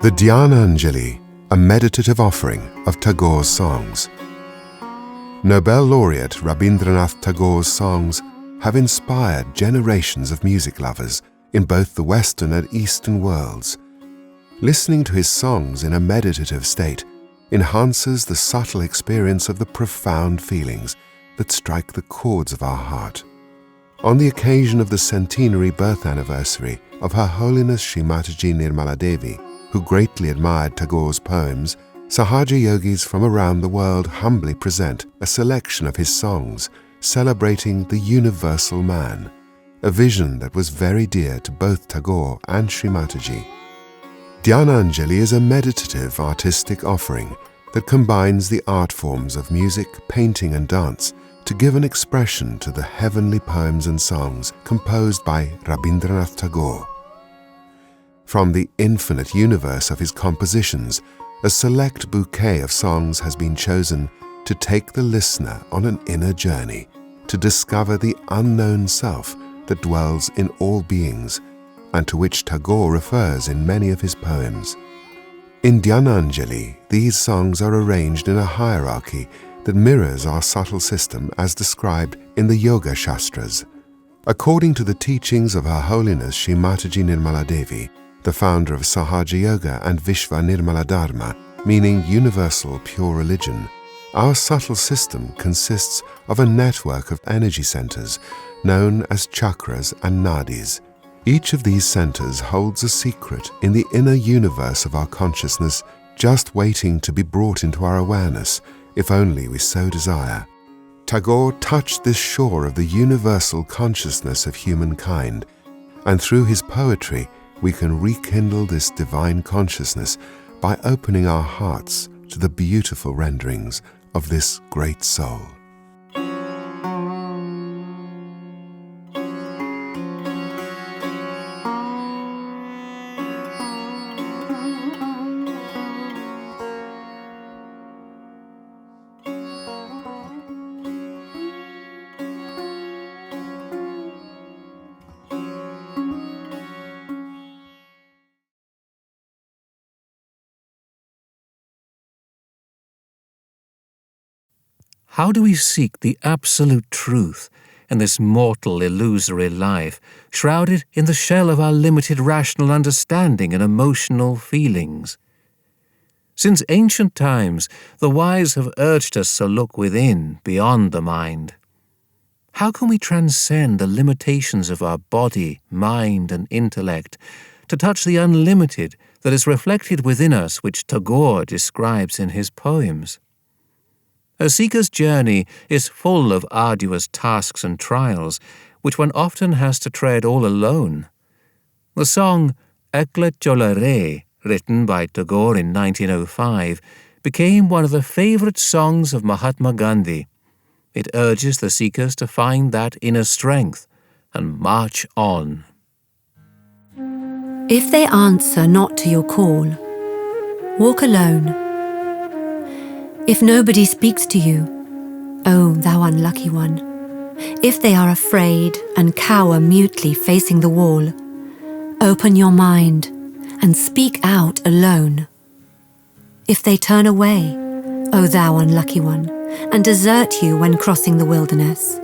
The Dhyananjali, a meditative offering of Tagore's songs. Nobel laureate Rabindranath Tagore's songs have inspired generations of music lovers in both the Western and Eastern worlds. Listening to his songs in a meditative state enhances the subtle experience of the profound feelings that strike the chords of our heart. On the occasion of the centenary birth anniversary of Her Holiness Srimataji Nirmala Devi, who greatly admired Tagore's poems, Sahaja yogis from around the world humbly present a selection of his songs celebrating the universal man, a vision that was very dear to both Tagore and Srimataji. Dhyananjali is a meditative artistic offering that combines the art forms of music, painting and dance to give an expression to the heavenly poems and songs composed by Rabindranath Tagore. From the infinite universe of his compositions, a select bouquet of songs has been chosen to take the listener on an inner journey, to discover the unknown self that dwells in all beings, and to which Tagore refers in many of his poems. In Dhyananjali, these songs are arranged in a hierarchy that mirrors our subtle system as described in the Yoga Shastras. According to the teachings of Her Holiness Srimataji Nirmala Devi, the founder of Sahaja Yoga and Vishva Nirmala Dharma, meaning universal pure religion, our subtle system consists of a network of energy centers known as chakras and nadis. Each of these centers holds a secret in the inner universe of our consciousness, just waiting to be brought into our awareness, if only we so desire. Tagore touched this shore of the universal consciousness of humankind, and through his poetry we can rekindle this divine consciousness by opening our hearts to the beautiful renderings of this great soul. How do we seek the absolute truth in this mortal, illusory life, shrouded in the shell of our limited rational understanding and emotional feelings? Since ancient times, the wise have urged us to look within, beyond the mind. How can we transcend the limitations of our body, mind, and intellect to touch the unlimited that is reflected within us, which Tagore describes in his poems? A seeker's journey is full of arduous tasks and trials, which one often has to tread all alone. The song Ekla Chola Re, written by Tagore in 1905, became one of the favourite songs of Mahatma Gandhi. It urges the seekers to find that inner strength and march on. If they answer not to your call, walk alone. If nobody speaks to you, oh, thou unlucky one, if they are afraid and cower mutely facing the wall, open your mind and speak out alone. If they turn away, oh, thou unlucky one, and desert you when crossing the wilderness,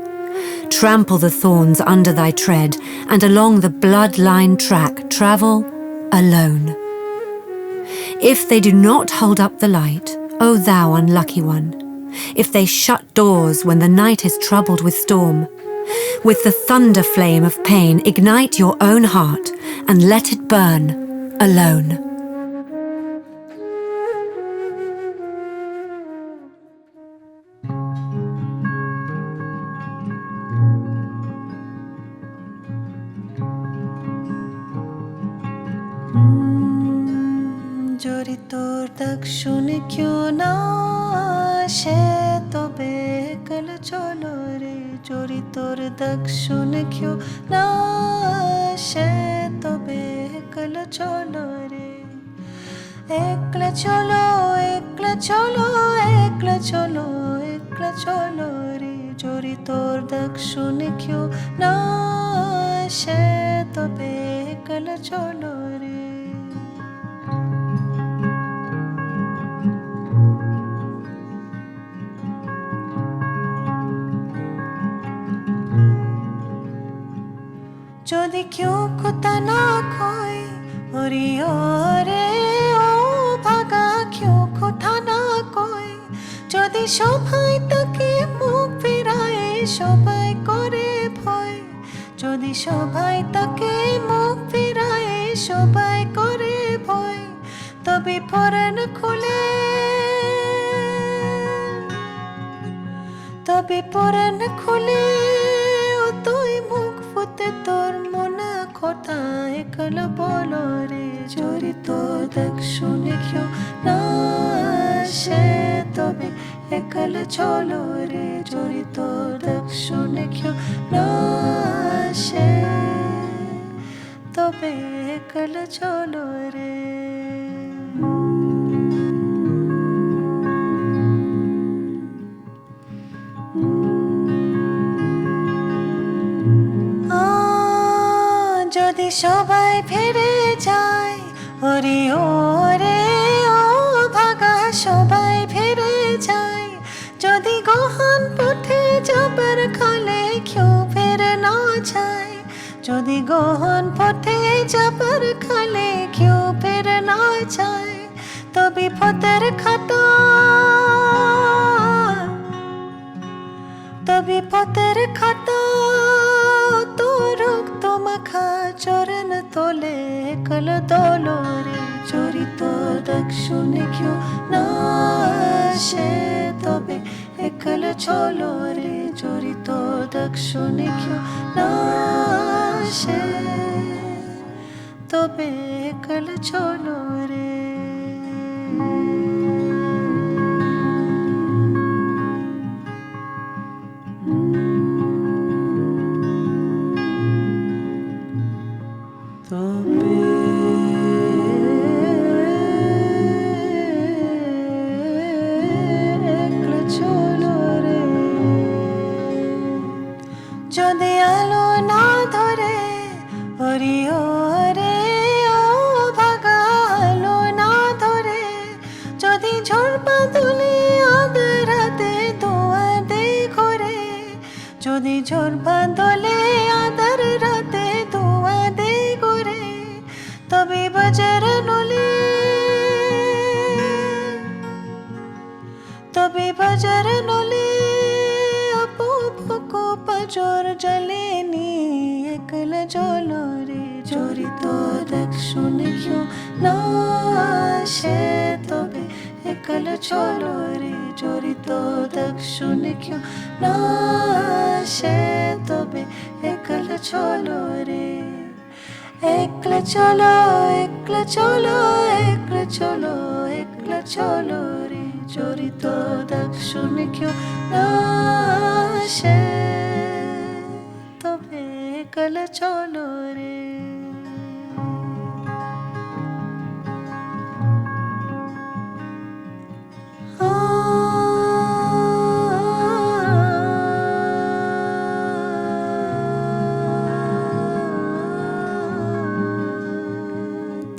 trample the thorns under thy tread, and along the blood-lined track travel alone. If they do not hold up the light, O thou unlucky one, if they shut doors when the night is troubled with storm, with the thunder flame of pain ignite your own heart and let it burn alone. যদি তোর দাগ শুনে কেউ না আসে তবে একল চলো রে যদি তোর দাগ শুনে কেউ না আসে তবে একল চলো রে একলা চলো একলা চলো একলা চলো একলা চলো রে যদি তোর দাগ শুনে কেউ না আসে তবে একলা চলো রে যদি কেউ কথা না কয় ওরে ওরে ও ভাগা কেউ কথা না কয় যদি সবাই তাকে মুখ ফেরায় সবাই করে ভয় যদি সবাই তাকে মুখ ফেরায় সবাই করে ভয় তবে পরাণ খুলে তবে পরাণ খুলে ও তুই মুখ ফুটে তোর মনে কথা একলা বলো রে যদি তোর দেখ শুনে কেউ না আসে তবে একলা চলো রে যদি তোর দেখ শুনে কেউ না আসে তবে একলা চলো রে যদি সবাই ফিরে যায় ওরে ওরে ও ভাগা সবাই ফিরে যায় যদি গহন পথে যাবার খালে কেউ ফিরে না যায় যদি গহন পথে যাবার খালে কেউ ফিরে না যায় তবে পথের খাতা তবে পথের খাতা তোর মাখা চরণ তোলে কল দোলো রে চোরি তো দেখ শুনে কেউ না আসে তবে একল চলো রে চোরি তো দেখ শুনে কেউ না আসে তবে একল চলো রে যদি আলো না ধরে ওরে ওরে ও ভাগা আলো না ধরে যদি ঝড় বাদলে আধার রাতে ধোঁয়া দে ঘরে যদি ঝড় বাদলে আধার রাতে ধোঁয়া দে ঘরে তবে বাজার নলে তবে বাজার নলে জোর জ্বলেনি একলা জলো রে চোরি তো দেখ শুনে কেউ না আসে তবে একলা চলো রে চোরি তো দেখ শুনে কেউ না আসে তবে একলা চলো রে একলা চলো একলা চলো একলা চলো একলা চলো রে চোরি তো দেখ শুনে কেউ না আসে তবে একলা চলো রে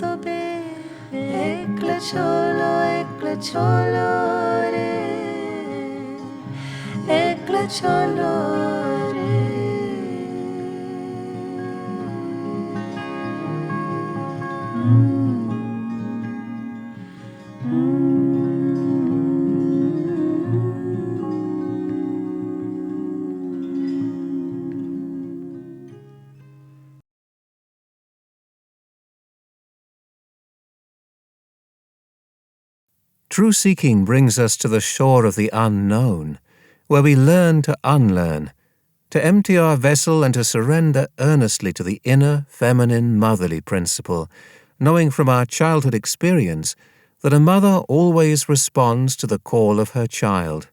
তবে একলা চলো রে একলা চলো রে True seeking brings us to the shore of the unknown, where we learn to unlearn, to empty our vessel and to surrender earnestly to the inner, feminine, motherly principle, knowing from our childhood experience that a mother always responds to the call of her child.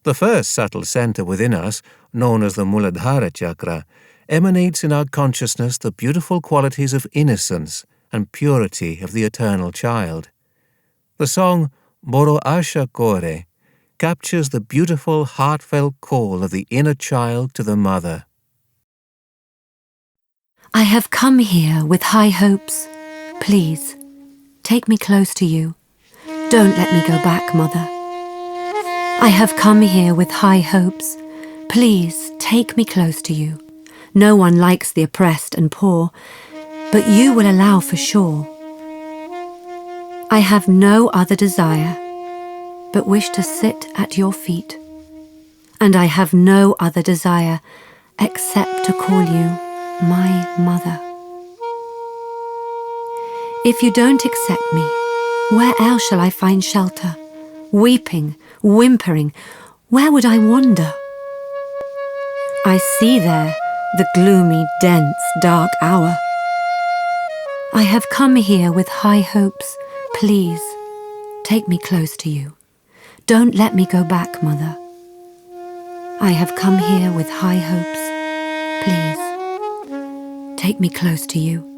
The first subtle center within us, known as the Muladhara chakra, emanates in our consciousness the beautiful qualities of innocence and purity of the eternal child. The song Boro Asha Kore captures the beautiful, heartfelt call of the inner child to the mother. I have come here with high hopes. Please, take me close to you. Don't let me go back, Mother. I have come here with high hopes. Please, take me close to you. No one likes the oppressed and poor, but you will allow for sure. I have no other desire but wish to sit at your feet, and I have no other desire except to call you my mother. If you don't accept me, where else shall I find shelter? Weeping, whimpering, where would I wander? I see there the gloomy, dense, dark hour. I have come here with high hopes. Please, take me close to you. Don't let me go back, Mother. I have come here with high hopes. Please, take me close to you.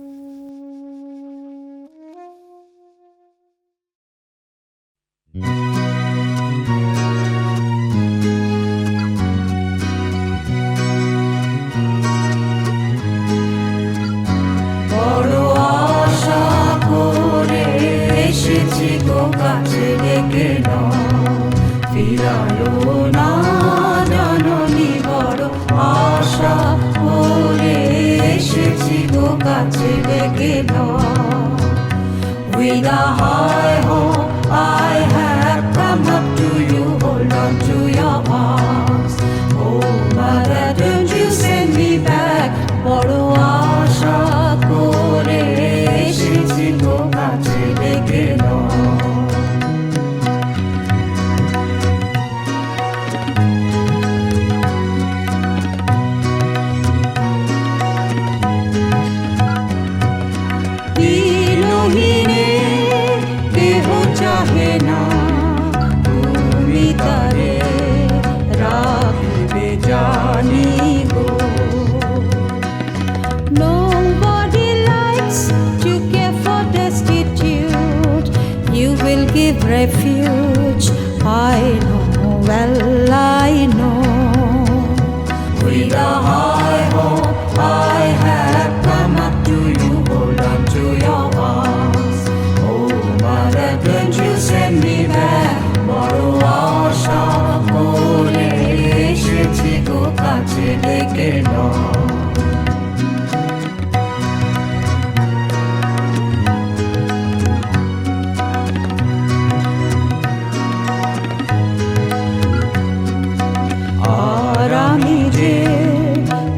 With a high hope, I have come up to you. Hold on to your arms. Oh, Mother, don't you send me back. বড় আশা করে এসেছি গো কাছে ডেকে নাও। Refuge, I know, well I know. With a high hope, I have come up to you. Hold on to your arms. Oh, Mother, don't you send me back. বড় আশা করে এসেছি গো কাছে ডেকে নাও।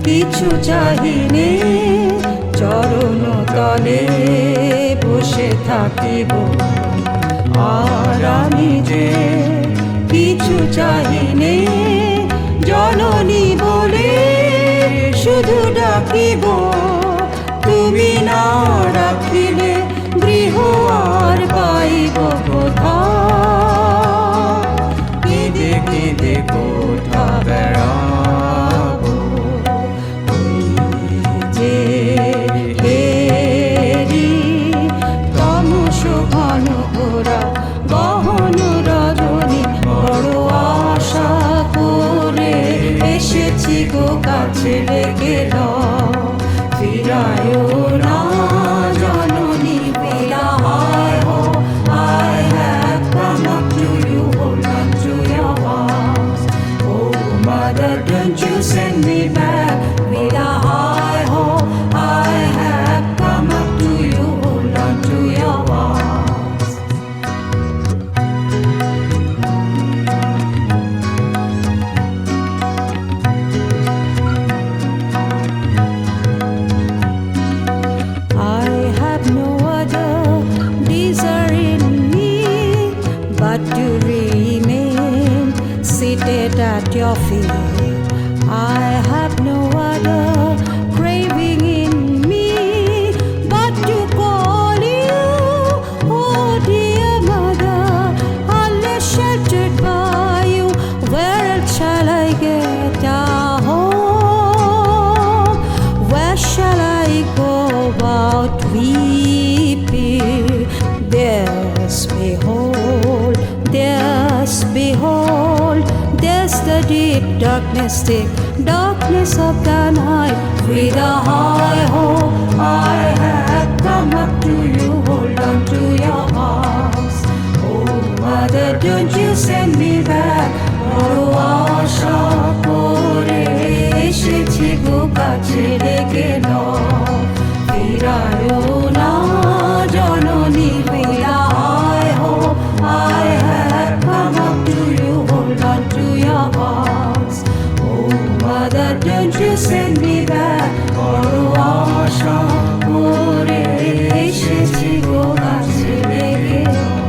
কিছু চাহিনে চরণ তলে বসে থাকিব আর আমি যে কিছু চাহিনে জননী বলে শুধু ডাকিব তুমি না রাখিলে গৃহ আর পাইব কোথা কেঁদে কেঁদে কোথা বেড়া কাছে ডেকে নাও ফিরায়ো না জননী with a high hope I have come up to you. Hold on to your arms. Oh, Mother, don't you send me back. With a high hope I have come up to you. Hold on to your arms. At your feet, I have no other craving in me but to call you, oh dear Mother. Unless sheltered by you, where else shall I get a home? Where shall I go out weeping? Behold, there's the deep darkness, thick darkness of the night. With a high hope, I have come up to you. Hold on to your arms. Oh, Mother, don't you send me back. বড় আশা করে এসেছি গো কাছে ডেকে নাও ফিরায়ো না জননী ফিরা I hope I have come up to you hold on to your hearts oh mother don't you send me back বড় আশা করে এসেছি গো কাছে ডেকে নাও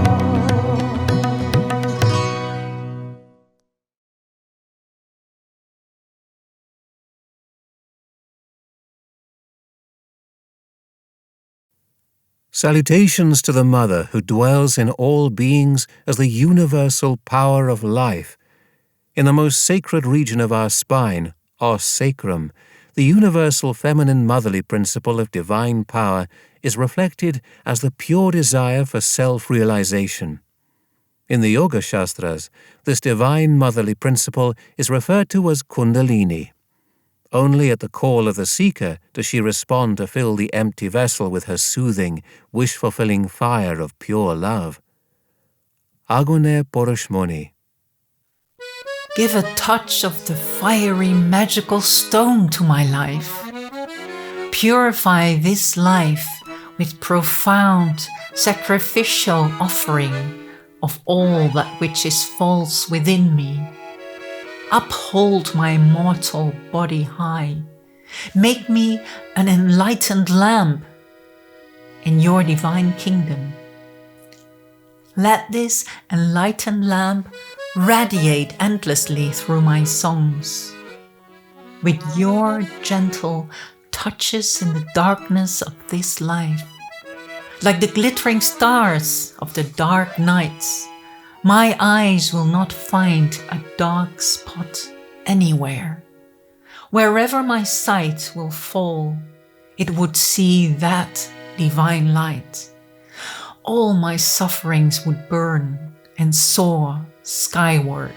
Salutations to the Mother who dwells in all beings as the universal power of life. In the most sacred region of our spine, our sacrum, the universal feminine motherly principle of divine power is reflected as the pure desire for self-realization. In the Yoga Shastras, this divine motherly principle is referred to as Kundalini. Only at the call of the seeker does she respond to fill the empty vessel with her soothing, wish-fulfilling fire of pure love. Agune Poroshmoni. Give a touch of the fiery magical stone to my life. Purify this life with profound sacrificial offering of all that which is false within me. Uphold my mortal body high. Make me an enlightened lamp in your divine kingdom. Let this enlightened lamp radiate endlessly through my songs. With your gentle touches in the darkness of this life, like the glittering stars of the dark nights, my eyes will not find a dark spot anywhere. Wherever my sight will fall, it would see that divine light. All my sufferings would burn and soar skyward.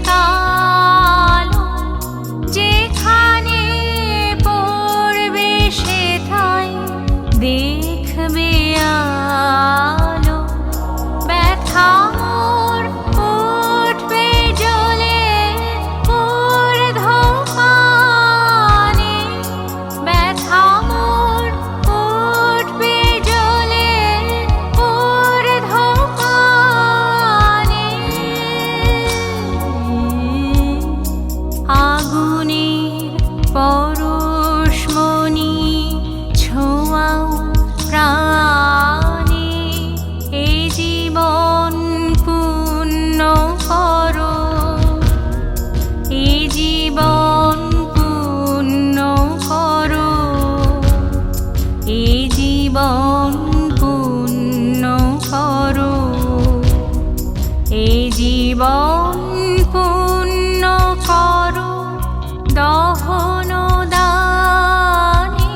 কালো যেখানে পড়বে সেথায় দেখবে আলো ব্যথার উঠবে জ্বলে ঊর্ধ্বপানে ব্যথার উঠবে জ্বলে ঊর্ধ্বপানে আগুনের পরশমণি ছোঁয়াও প্রাণে এ জীবন পূর্ণ করো এ জীবন পূর্ণ করো এ জীবন পূর্ণ করো এ জীবন পূর্ণ করো দহন দানে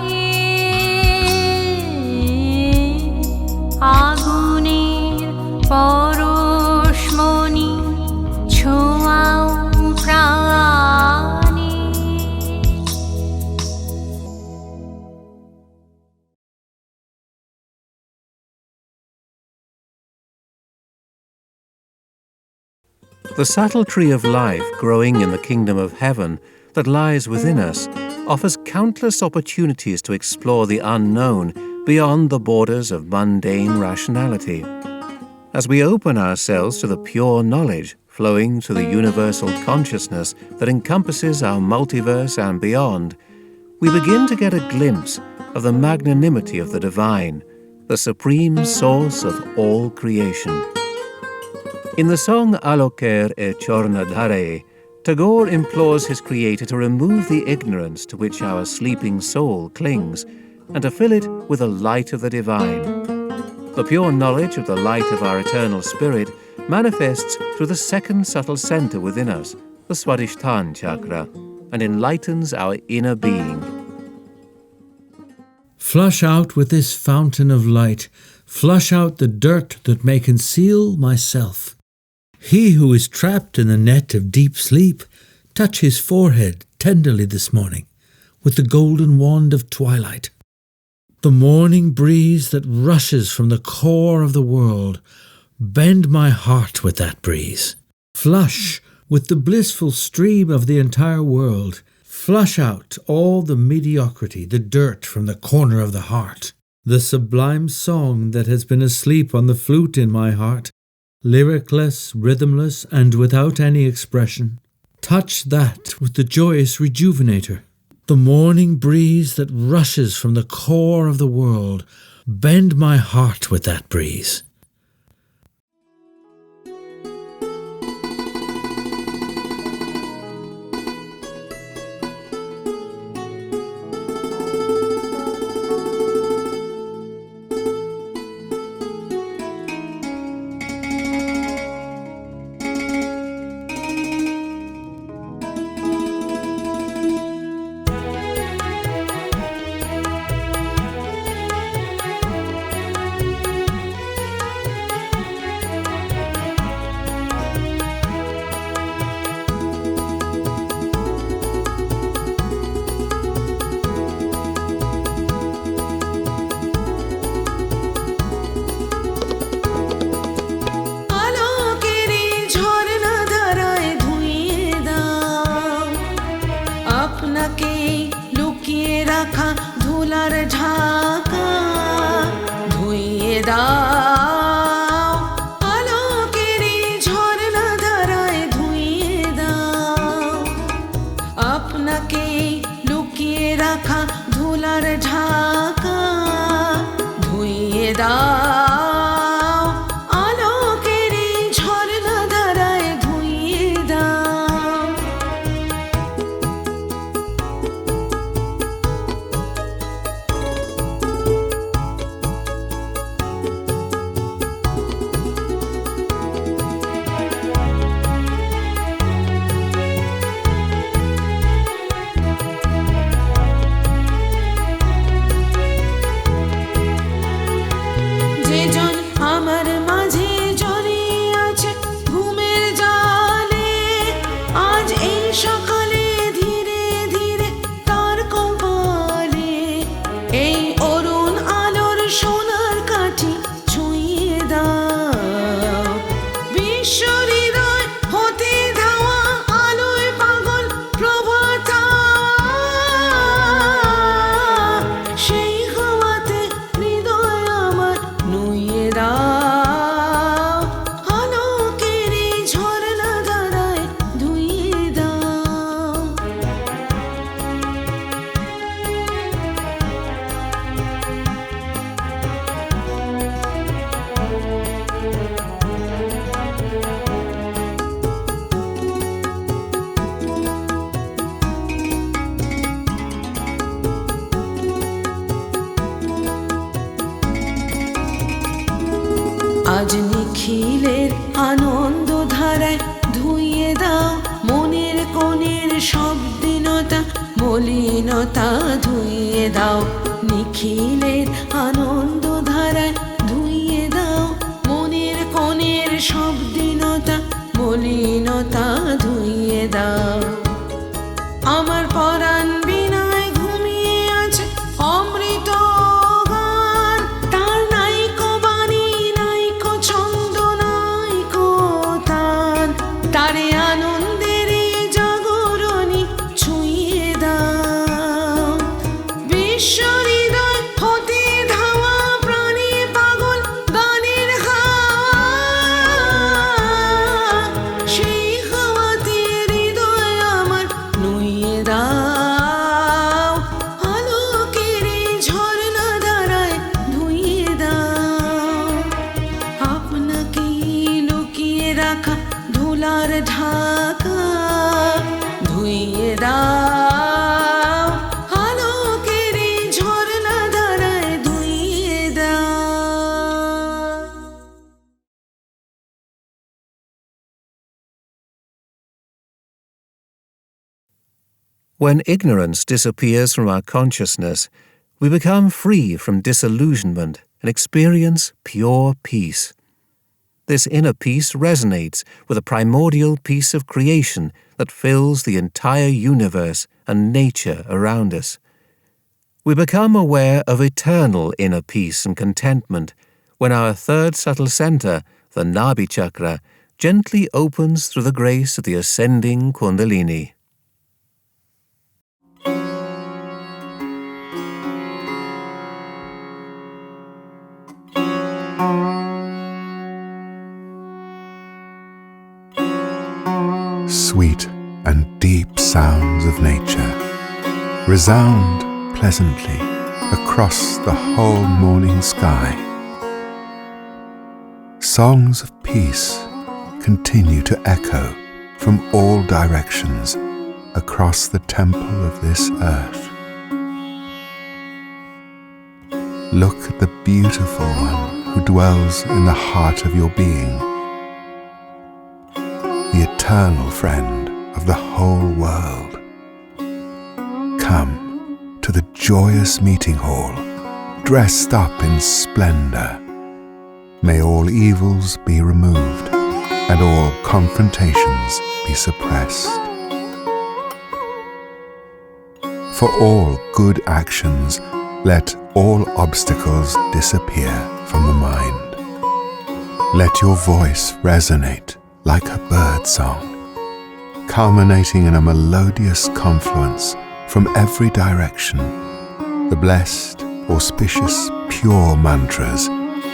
আগুনের পরশমণি ছোঁয়াও প্রাণে The subtle tree of life growing in the kingdom of heaven that lies within us offers countless opportunities to explore the unknown beyond the borders of mundane rationality. As we open ourselves to the pure knowledge flowing to the universal consciousness that encompasses our multiverse and beyond, we begin to get a glimpse of the magnanimity of the divine, the supreme source of all creation. In the song Aloker e Chornadhare, Tagore implores his creator to remove the ignorance to which our sleeping soul clings and to fill it with the light of the divine. The pure knowledge of the light of our eternal spirit manifests through the second subtle center within us, the Swadhisthana chakra, and enlightens our inner being. Flush out with this fountain of light, flush out the dirt that may conceal myself. He who is trapped in the net of deep sleep, touch his forehead tenderly this morning with the golden wand of twilight. The morning breeze that rushes from the core of the world, bend my heart with that breeze. Flush with the blissful stream of the entire world. Flush out all the mediocrity, the dirt from the corner of the heart. The sublime song that has been asleep on the flute in my heart, lyricless, rhythmless, and without any expression. Touch that with the joyous rejuvenator. The morning breeze that rushes from the core of the world, bend my heart with that breeze. আজ এই সকালে ধীরে ধীরে তার কপালে এই অরুণ আলোর সোনার কাঠি ছুঁয়ে দাও। বিশ্ব হৃদয় হতে ধাওয়া আলোয় পাগল প্রভাতা, সেই হওয়াতে হৃদয় আমার নুইয়ে দাও। আলোকের এই ঝরনা ধারায় ধুইয়ে দাও। আজ নিখিলের আনন্দ ধারায় ধুইয়ে দাও মনের কোণের সব দীনতা মলিনতা ধুইয়ে দাও। নিখিলের আনন্দ ধারায় ধুইয়ে দাও মনের কোণের সব দীনতা মলিনতা ধুইয়ে দাও। আমার পরাণ বিনায় ঘুমিয়ে আছে অমৃত গান, তার নাইকো বাণী নাইকো ছন্দ নাইকো তান, তারে আনন্দের এই জাগরণী ছুঁয়ে দাও। বিশ্ব হৃদয় হতে ধাওয়া প্রাণে পাগল গানের হাওয়া, সেই হাওয়াতে হৃদয় আমার নুইয়ে দাও। আলোকের এই ঝরনা ধারায় ধুইয়ে দাও। আপনাকে লুকিয়ে রাখা ধুলার ঢাকা ধুইয়ে দাও। আলোকের এই ঝরনা ধারায় ধুইয়ে দাও। When ignorance disappears from our consciousness, we become free from disillusionment and experience pure peace. This inner peace resonates with the primordial peace of creation that fills the entire universe and nature around us. We become aware of eternal inner peace and contentment when our third subtle center, the Nabhi chakra, gently opens through the grace of the ascending Kundalini. Sweet and deep sounds of nature resound pleasantly across the whole morning sky. Songs of peace continue to echo from all directions across the temple of this earth. Look at the beautiful one who dwells in the heart of your being, the eternal friend of the whole world. Come to the joyous meeting hall, dressed up in splendor. May all evils be removed and all confrontations be suppressed. For all good actions, let all obstacles disappear from the mind. Let your voice resonate like a bird song, culminating in a melodious confluence from every direction, the blessed, auspicious, pure mantras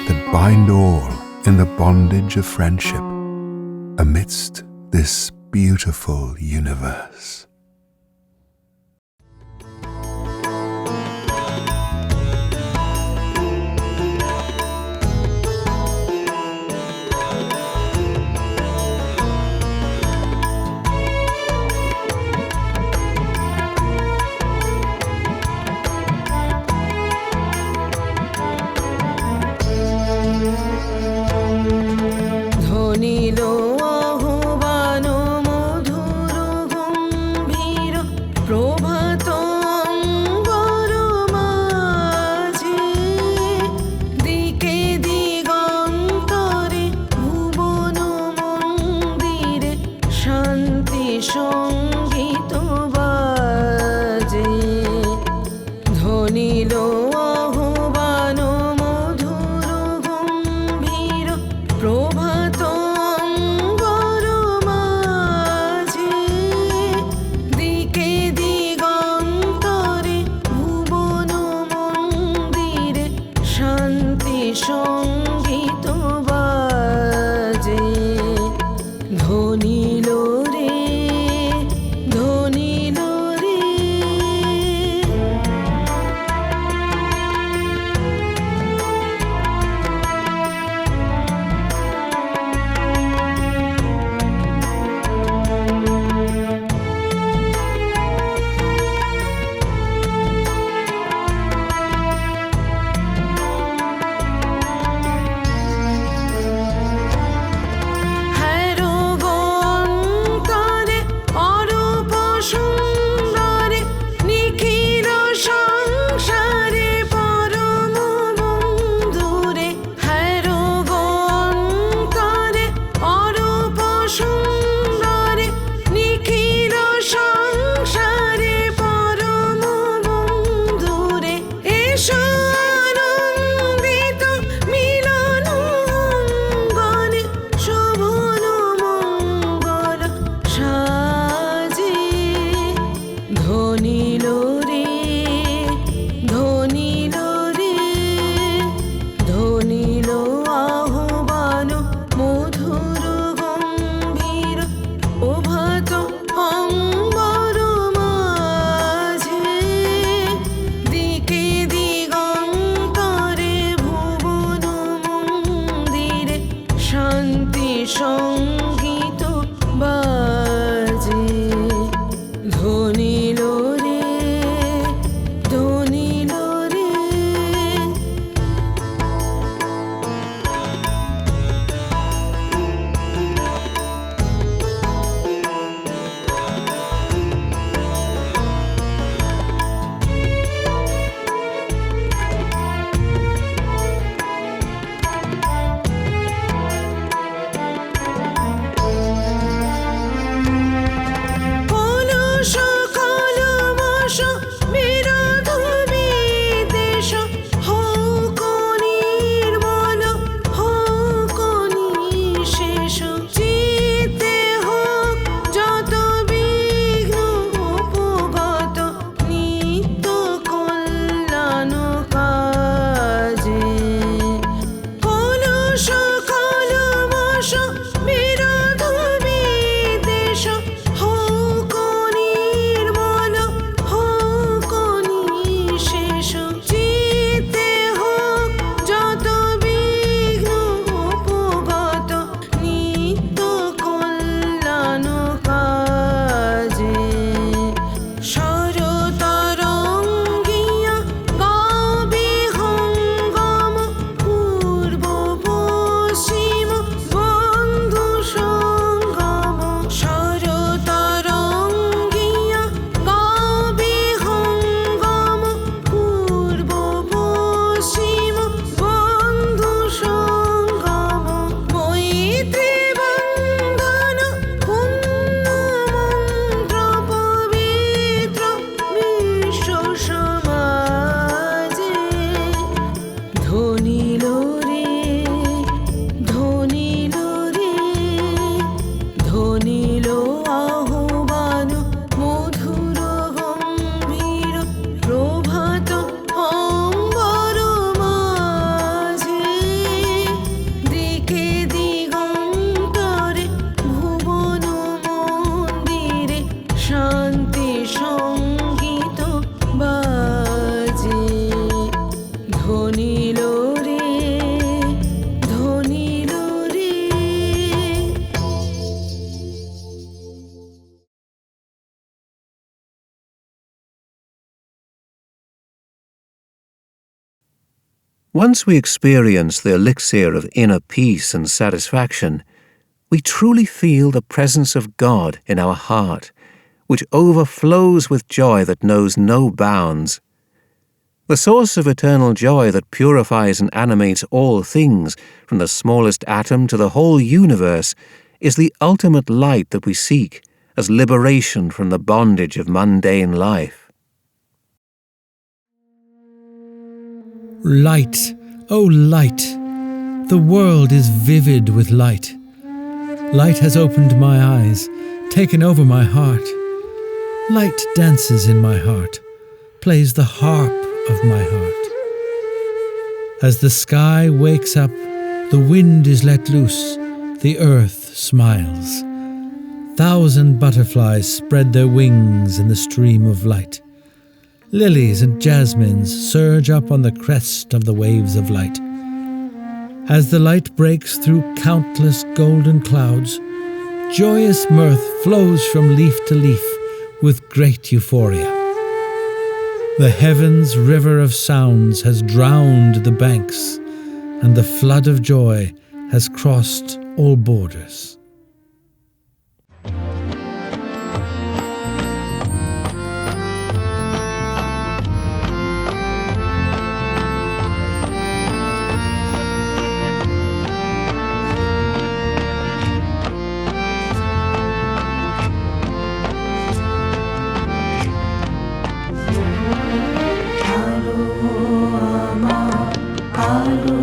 that bind all in the bondage of friendship amidst this beautiful universe. ধ্বনিল আহ্বান মধুর গম্ভীর সঙ্গীত বাজে ধ্বনিল আহ্বান মধুর গম্ভীর প্রভাত অঙ্গর মাঝে দিকে দিগন্তরে ভুবন মন্দিরে শান্তি সঙ্গীত বাজে ধ্বনিল রে ধ্বনিল রে হ্যারোগন্তরে অরূপ সুন্দরে নিখিল সংসারে পরম বন্ধুরে হ্যারোগন্তরে অরূপ সুন্দরে নিখিল সংসারে পরম বন্ধুরে এসো আনন্দিত মিলন অঙ্গনে শোভন মঙ্গল সাজে ধ্বনিল রে ধ্বনিল রে ধ্বনিল আহ্বান মধুর গম্ভীর প্রভাত অঙ্গর মাঝে দিকে দিগন্তরে ভুবন মন্দিরে শান্তি সঙ্গীত বাজে ধ্বনিল রে ধ্বনিল রে কলস কলমশ বিরোধ বিদ্বেষ হোক নির্মল হোক নিঃশেষ চিত্তে হোক যত বিঘ্ন উপগত নিত্য কল্যাণ কাজে কলস কলমশ বিরোধ বিদ্বেষ হোক নির্মল হোক নিঃশেষ চিত্তে হোক যত বিঘ্ন উপগত নিত্য কল্যাণ কাজে শরতরঙ্গিয়া গাবি হঙ্গম পূর্ব পশ্চিম বন্ধু সঙ্গম শরতরঙ্গিয়া গাবি হঙ্গম পূর্ব পশ্চিম বন্ধু সঙ্গম মৈত্রী বন্ধন পুণ্য মন্ত্র পবিত্র বিশ্ব সমাজে ধ্বনিল রে ধ্বনিল রে ধ্বনিল আহ্বান মধুর গম্ভীর প্রভাত অম্বর মাঝে দিকে দিগন্তরে ভুবন মন্দিরে শান্তি সঙ্গীত বাজে ধ্বনিল রে ধ্বনিল রে Once we experience the elixir of inner peace and satisfaction, we truly feel the presence of God in our heart, which overflows with joy that knows no bounds. The source of eternal joy that purifies and animates all things, from the smallest atom to the whole universe, is the ultimate light that we seek as liberation from the bondage of mundane life. Light, O light! The world is vivid with light. Light has opened my eyes, taken over my heart. Light dances in my heart, plays the harp of my heart. As the sky wakes up, the wind is let loose, the earth smiles. 1,000 butterflies spread their wings in the stream of light. Lilies and jasmines surge up on the crest of the waves of light. As the light breaks through countless golden clouds, joyous mirth flows from leaf to leaf with great euphoria. The heavens' river of sounds has drowned the banks, and the flood of joy has crossed all borders. আলো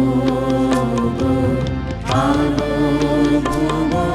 গো আলো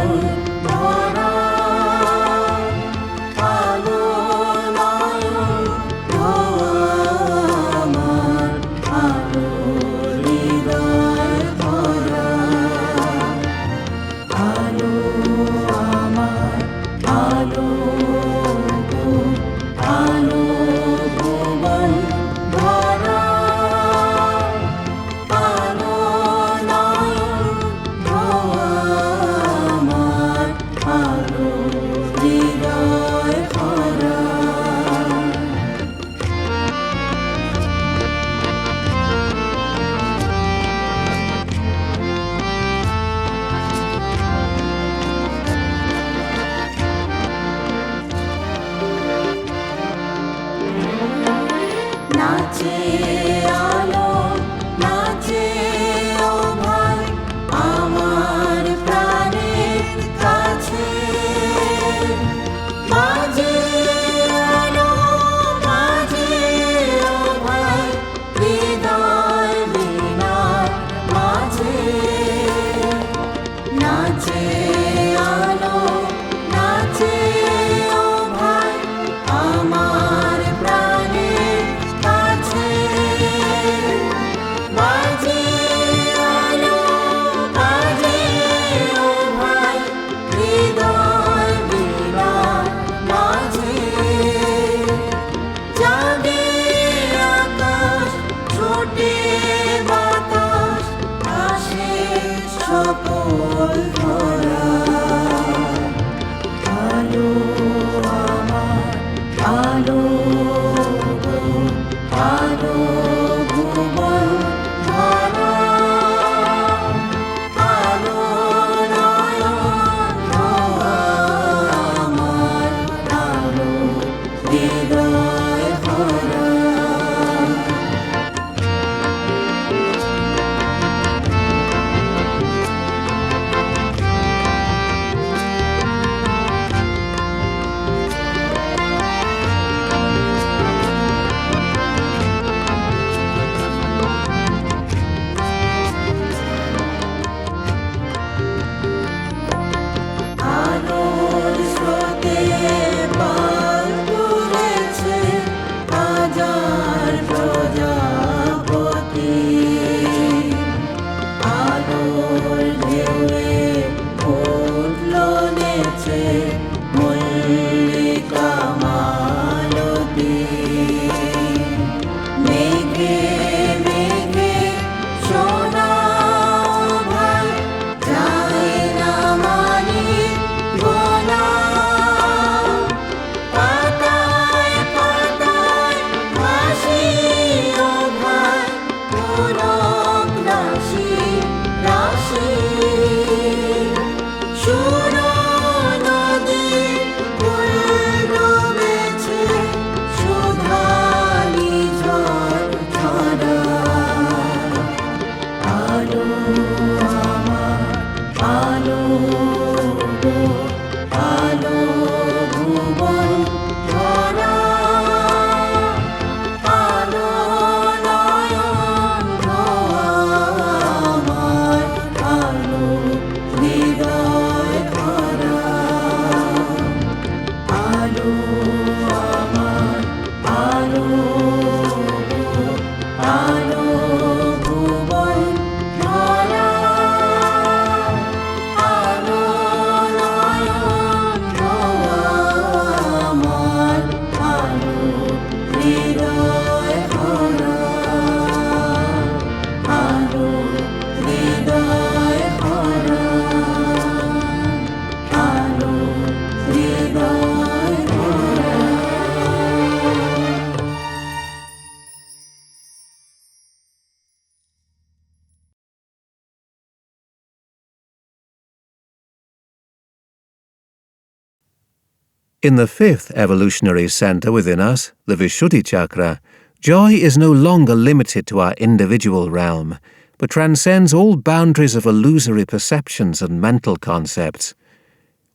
In the fifth evolutionary center within us, the Vishuddhi chakra, joy is no longer limited to our individual realm, but transcends all boundaries of illusory perceptions and mental concepts.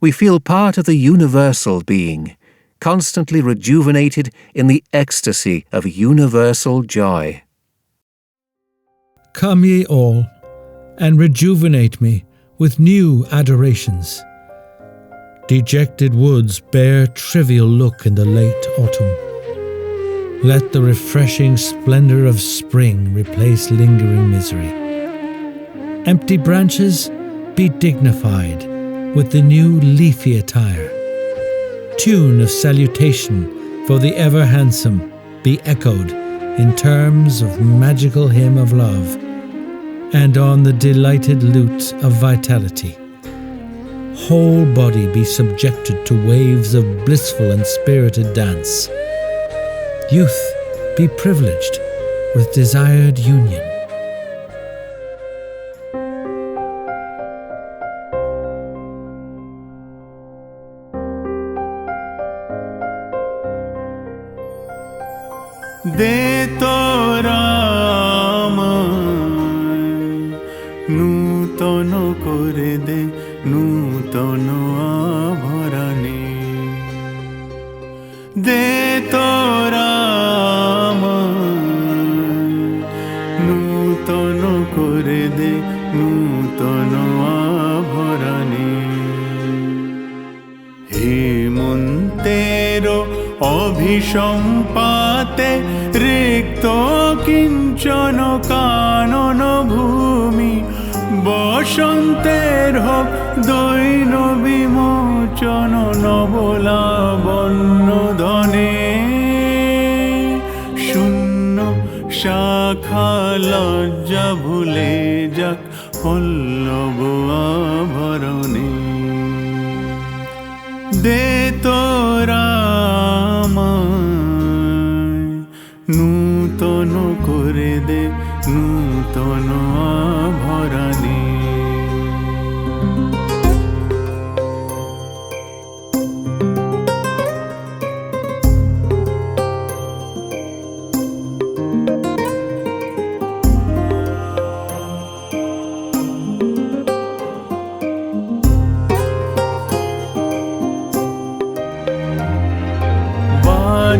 We feel part of the universal being, constantly rejuvenated in the ecstasy of universal joy. Come ye all, and rejuvenate me with new adorations. Dejected woods bear trivial look in the late autumn. Let the refreshing splendor of spring replace lingering misery. Empty branches be dignified with the new leafy attire. Tune of salutation for the ever handsome be echoed in terms of magical hymn of love, and on the delighted lute of vitality. Whole body be subjected to waves of blissful and spirited dance. Youth be privileged with desired union. De Torama Nutono kore de Nutono abharane De Torama Nutono kore de Nutono abharane Hemontero অভিসম্পাতে রিক্ত কিঞ্চন কানন ভূমি বসন্তের হোক দৈন বিমোচন নবলাবণ্য ধনে শূন্য শাখা লজ্জা ভুলে যাক পল্লব আভরণে দে তোরামায় নূতন করে দে নূতন আভরণে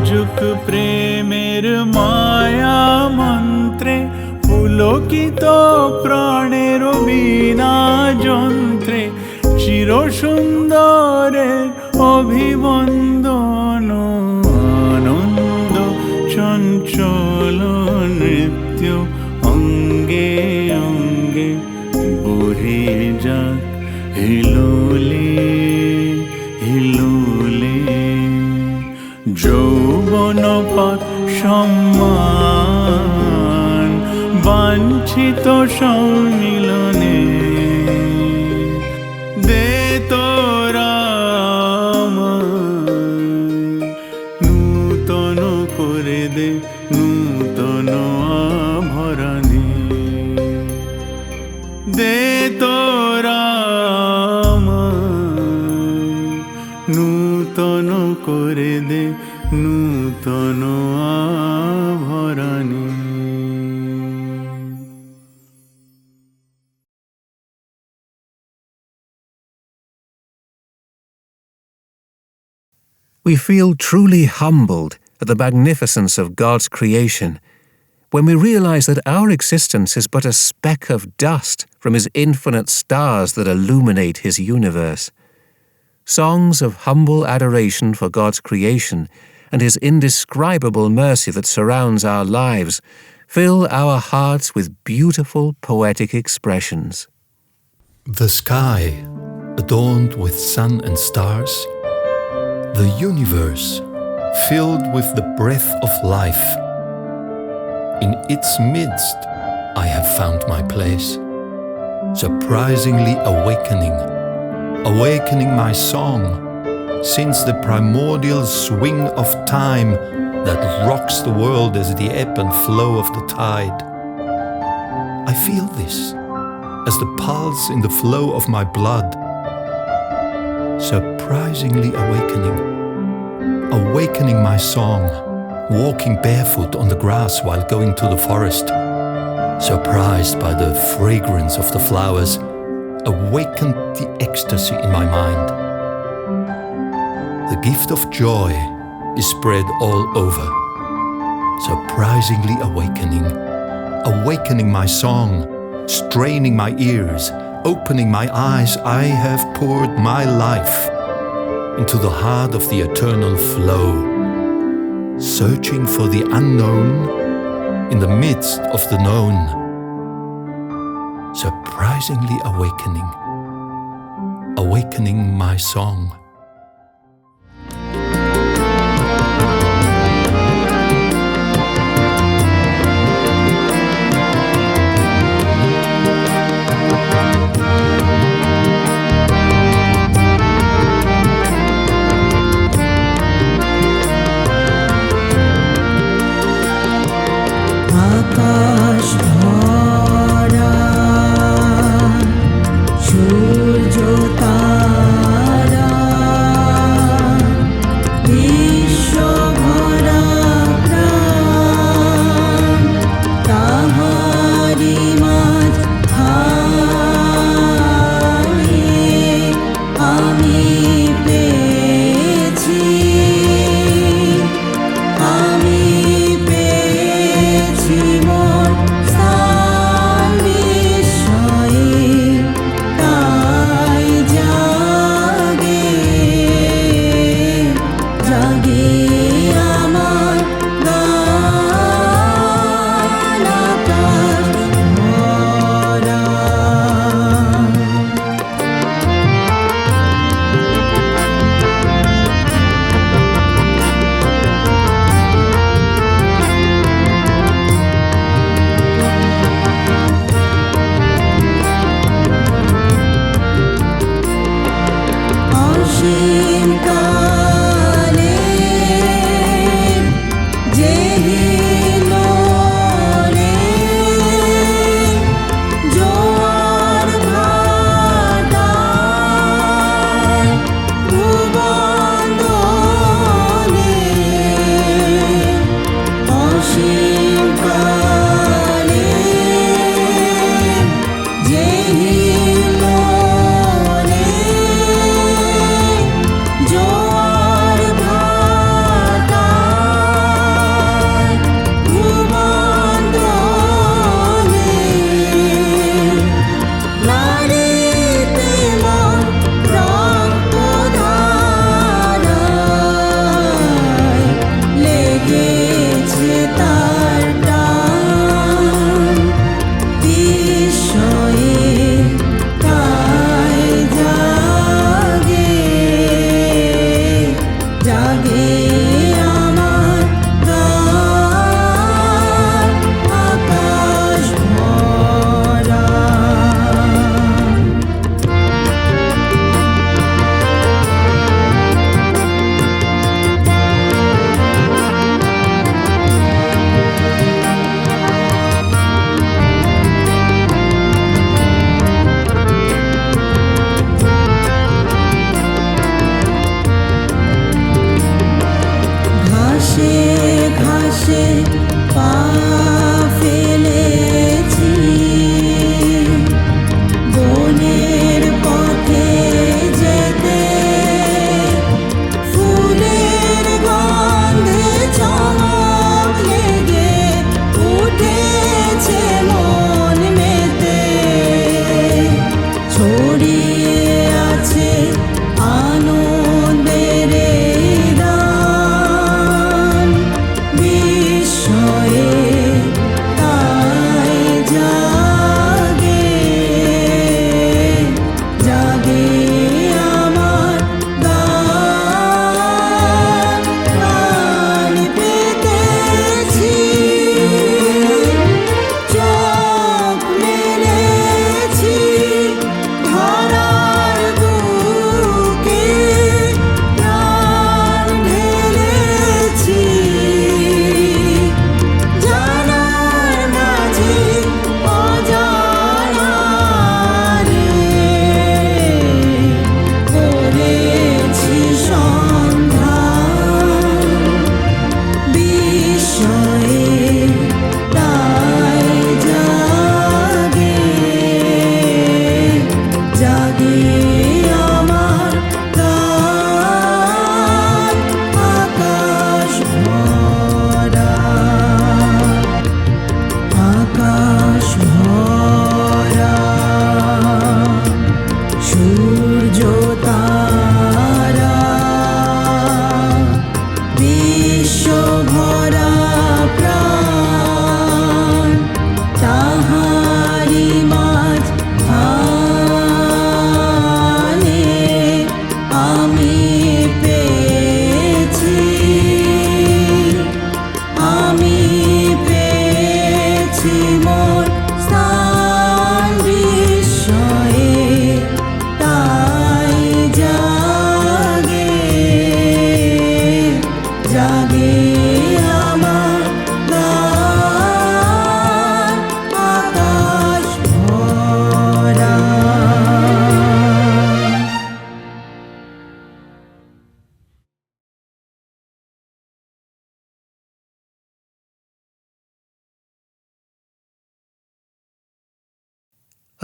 যুগ প্রেমের মায়া মন্ত্রে পুলকিত প্রাণের বীণা যন্ত্রে চির সুন্দরের অভিবন্দন আনন্দ চঞ্চল নৃত্য অঙ্গে অঙ্গে বহে যাক হিলোলে হিলোলে যৌবন পাক সম্মান বাঞ্ছিত সম্মিলনে দে তোরামায় নূতন করে দে নূতন আভরণে দে তোরামায় নূতন করে দে নূতন আভরণে We feel truly humbled at the magnificence of God's creation when we realize that our existence is but a speck of dust from His infinite stars that illuminate His universe. songs of humble adoration for God's creation and His indescribable mercy that surrounds our lives, fill our hearts with beautiful poetic expressions. The sky, adorned with sun and stars, the universe, filled with the breath of life. In its midst, I have found my place, surprisingly awakening my song, since the primordial swing of time that rocks the world as the ebb and flow of the tide. I feel this as the pulse in the flow of my blood, surprisingly awakening my song, walking barefoot on the grass while going to the forest, surprised by the fragrance of the flowers, awakened the ecstasy in my mind. The gift of joy is spread all over, surprisingly awakening my song, straining my ears, opening my eyes. I have poured my life into the heart of the eternal flow, searching for the unknown in the midst of the known, surprisingly awakening my song. আকাশ ভরা সূর্য তারা বিশ্ব ভরা প্রাণ তাহারি মাঝখানে আমি পেয়েছি মোর স্থান বিস্ময়ে, তাই জাগে আমার গান আকাশ ভরা। অসীম কালে যে হিলোরে জোয়ার ভাটায় ভুবন্দনে, অসীম কালে যে জোয়ার ভাটায় ভুবন্দনে, নারীতে মন রক্তধারায় লেগেছে তার টান বিস্ময়ে, তাই জাগে আমার গান আকাশ ভরা।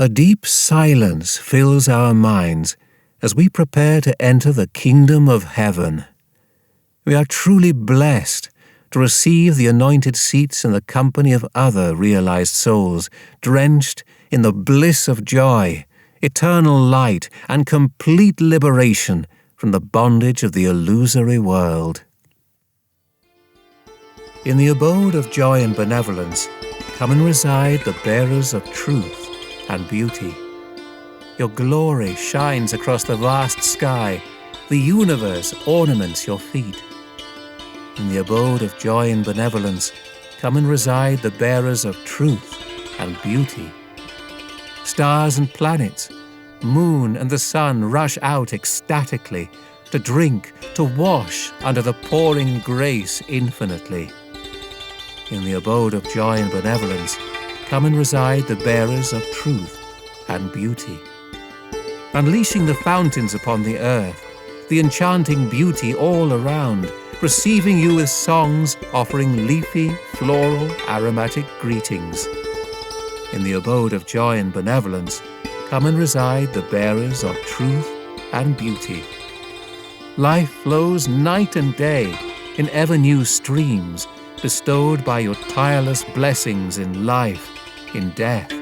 A deep silence fills our minds as we prepare to enter the kingdom of heaven. We are truly blessed to receive the anointed seats in the company of other realized souls, drenched in the bliss of joy, eternal light, and complete liberation from the bondage of the illusory world. In the abode of joy and benevolence, come and reside the bearers of truth and beauty. Your glory shines across the vast sky. The universe ornaments your feet. In the abode of joy and benevolence, come and reside the bearers of truth and beauty. Stars and planets, moon and the sun rush out ecstatically to drink, to wash under the pouring grace infinitely. In the abode of joy and benevolence, come and reside the bearers of truth and beauty. Unleashing the fountains upon the earth, the enchanting beauty all around, receiving you with songs offering leafy, floral, aromatic greetings. In the abode of joy and benevolence, come and reside the bearers of truth and beauty. Life flows night and day in ever-new streams, bestowed by your tireless blessings in life, in death.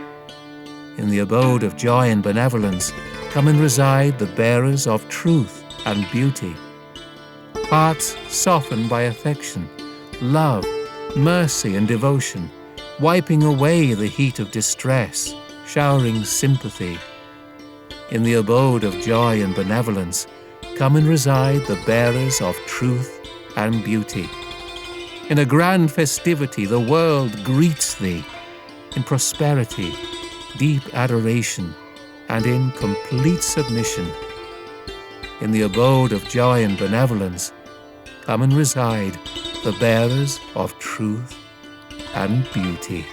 In the abode of joy and benevolence, come and reside the bearers of truth and beauty. Hearts softened by affection, love, mercy, and devotion, wiping away the heat of distress, showering sympathy. In the abode of joy and benevolence, come and reside the bearers of truth and beauty. In a grand festivity, the world greets thee, in prosperity, deep adoration, and in complete submission. In the abode of joy and benevolence, come and reside the bearers of truth and beauty.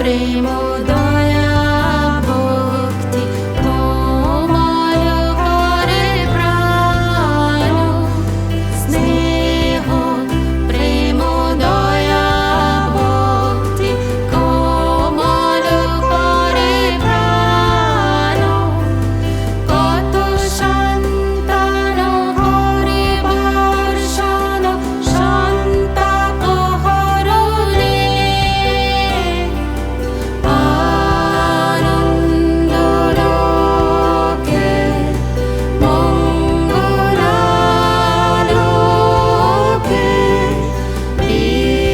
প্রেম দয়া ভক্তি কোমল করে প্রাণ স্নেহ প্রেম দয়া ভক্তি কোমল করে প্রাণ কত সন্তান হরে বর্ষণ সন্তাপ হরণে আনন্দ লোকে মঙ্গলালোকে বিরাজ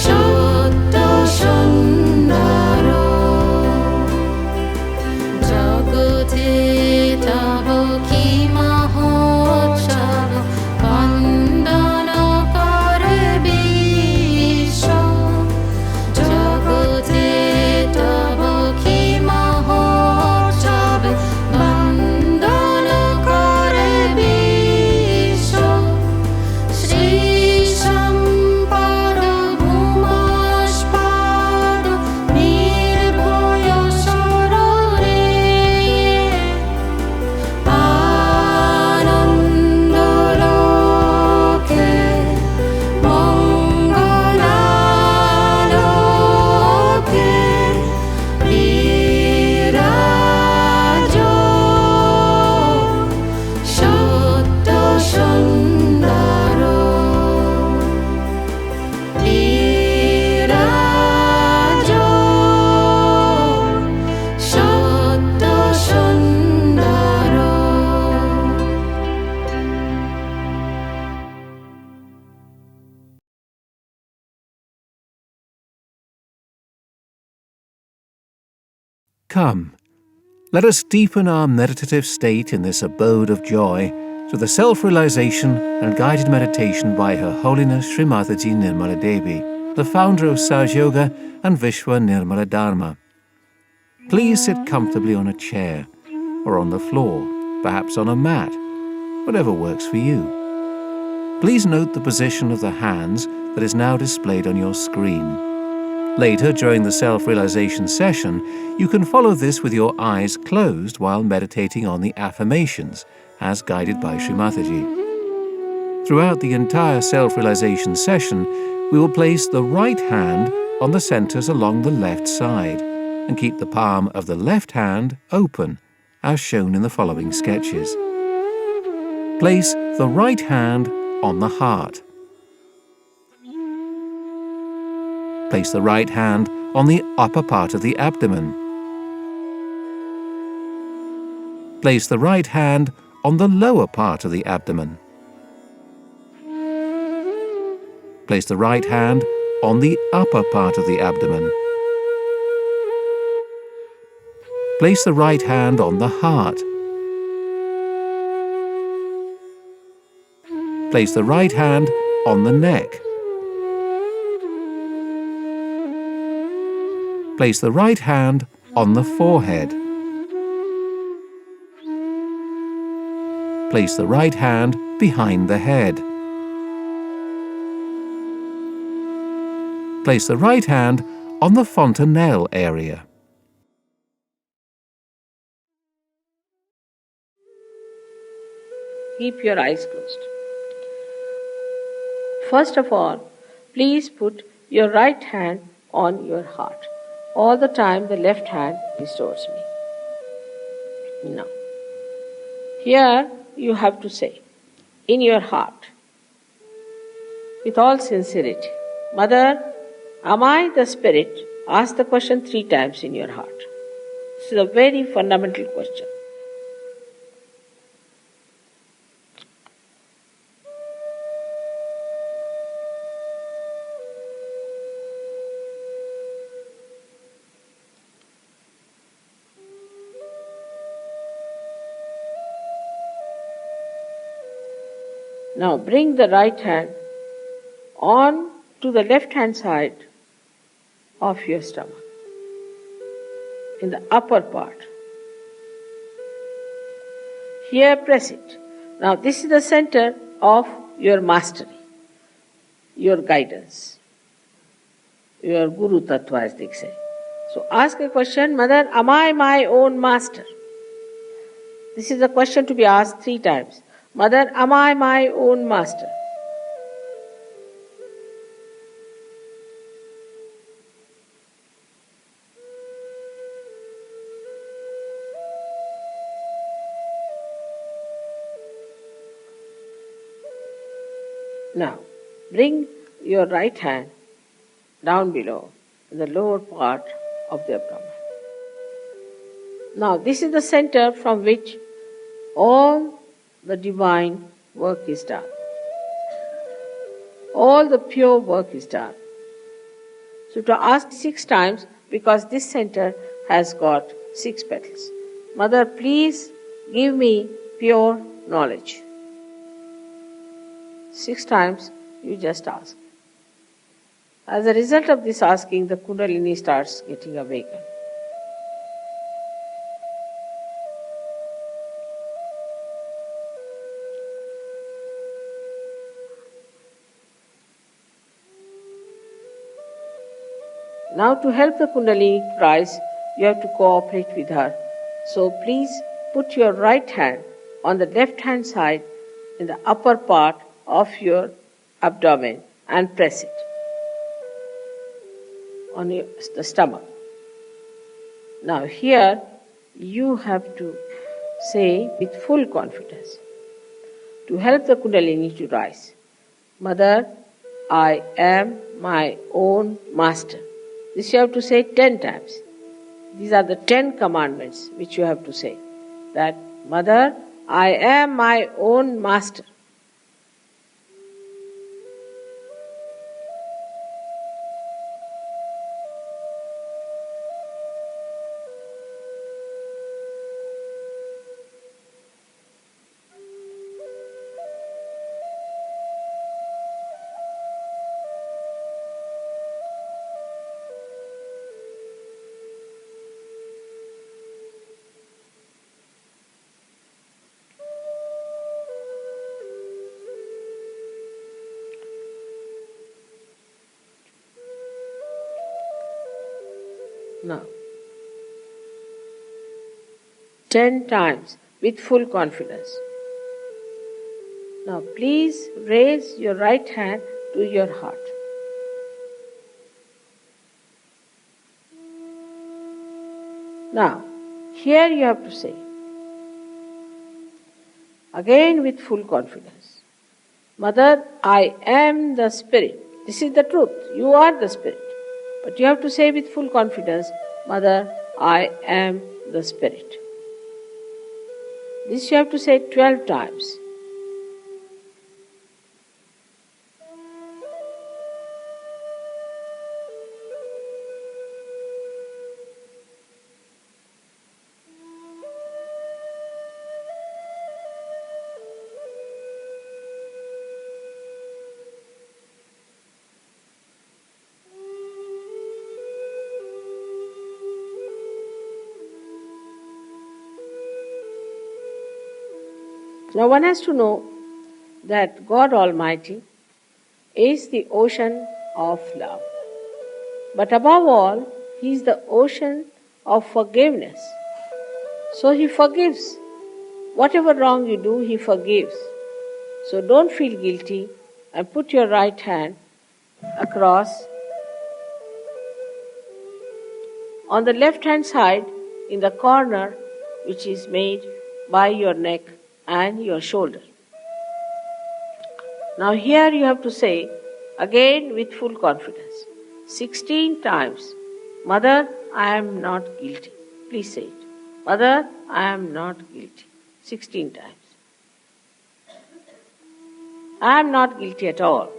সত্য সুন্দর জগতে তব কি মহোৎসব বন্দন করে বিশ্ব জগতে তব কি মহোৎসব বন্দন করে বিশ্ব শ্রী সম্পদ ভূমস্পদ নির্ভয় শরণে আনন্দ লোকে মঙ্গলালোকে বিরাজ সত্য সুন্দর বিরাজ সত্য সুন্দর Come, let us deepen our meditative state in this abode of joy through the self-realization and guided meditation by Her Holiness Srimataji Nirmala Devi, the founder of Saj Yoga and Vishwa Nirmala Dharma. Please sit comfortably on a chair or on the floor, perhaps on a mat, whatever works for you. Please note the position of the hands that is now displayed on your screen. Later, during the self-realization session, you can follow this with your eyes closed while meditating on the affirmations, as guided by Srimataji. Throughout the entire self-realization session, we will place the right hand on the centers along the left side and keep the palm of the left hand open, as shown in the following sketches. Place the right hand on the heart. Place the right hand on the upper part of the abdomen. Place the right hand on the lower part of the abdomen. Place the right hand on the upper part of the abdomen. Place the right hand on the heart. Place the right hand on the neck. Place the right hand on the forehead. Place the right hand behind the head. Place the right hand on the fontanelle area. Keep your eyes closed. First of all, please put your right hand on your heart. All the time the left hand is towards me. Now, here you have to say, in your heart, with all sincerity, Mother, am I the spirit? Ask the question 3 times in your heart. This is a very fundamental question. Now bring the right hand on to the left hand side of your stomach, in the upper part. Here press it. Now this is the center of your mastery. your guidance, your Guru Tattva, as they say. So ask a question, Mother, am I my own master? This is a question to be asked 3 times. Mother, am I my own master? Now, bring your right hand down below, in the lower part of the abdomen. Now, this is the center from which all the divine work is done. All the pure work is done. So to ask 6 times, because this center has got 6 petals. Mother, please give me pure knowledge. 6 times you just ask. As a result of this asking, the Kundalini starts getting awakened. Now to help the Kundalini to rise, you have to cooperate with her. So please put your right hand on the left hand side in the upper part of your abdomen and press it on the stomach. Now here you have to say with full confidence to help the Kundalini to rise, Mother, I am my own master. This you have to say 10 times. These are the 10 commandments which you have to say. That, Mother, I am my own master. Now, 10 times with full confidence. Now, please raise your right hand to your heart. Now, here you have to say, again with full confidence, Mother, I am the Spirit. This is the truth. You are the Spirit. But you have to say with full confidence, Mother, I am the Spirit. This you have to say 12 times. Now one has to know that God Almighty is the ocean of love. But above all, He is the ocean of forgiveness. So He forgives. Whatever wrong you do, He forgives. So don't feel guilty and put your right hand across. On the left hand side, in the corner which is made by your neck and your shoulder. Now here you have to say, again with full confidence, 16 times, Mother, I am not guilty. Please say it. Mother, I am not guilty. 16 times. I am not guilty at all.